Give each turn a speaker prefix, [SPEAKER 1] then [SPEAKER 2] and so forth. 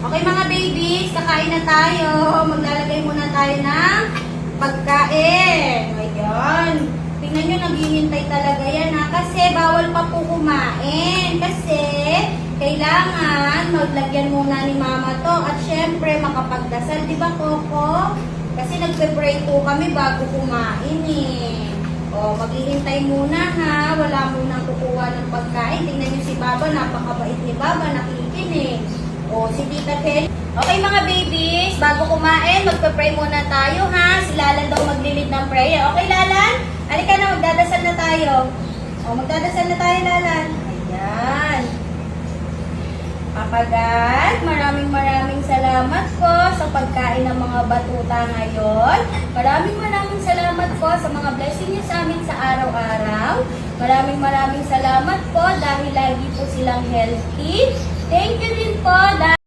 [SPEAKER 1] Okay mga babies, kakain na tayo. Maglalagay muna tayo ng pagkain. Ayan. Tingnan nyo, naghihintay talaga yan ha. Kasi bawal pa po kumain. Kasi kailangan maglagyan muna ni mama to. At syempre makapagdasal. Diba Coco? Kasi nagpe-pray po kami bago kumain eh. O, maghihintay muna ha. Wala munang kukuha ng pagkain. Tingnan nyo si Baba. Napakabait ni Baba. Nakikinig. O, si Tita Kelly. Okay mga babies, bago kumain, magpe-pray muna tayo ha. Si Lalan daw maglilid ng prayer. Okay Lalan? Halika na, magdadasal na tayo. O, magdadasal na tayo Lalan. Ayan. Papa God, maraming salamat po sa pagkain ng mga batuta ngayon. Maraming salamat po sa mga blessing niyo sa amin sa araw-araw. Maraming salamat po dahil lagi po silang healthy. Thank you din po.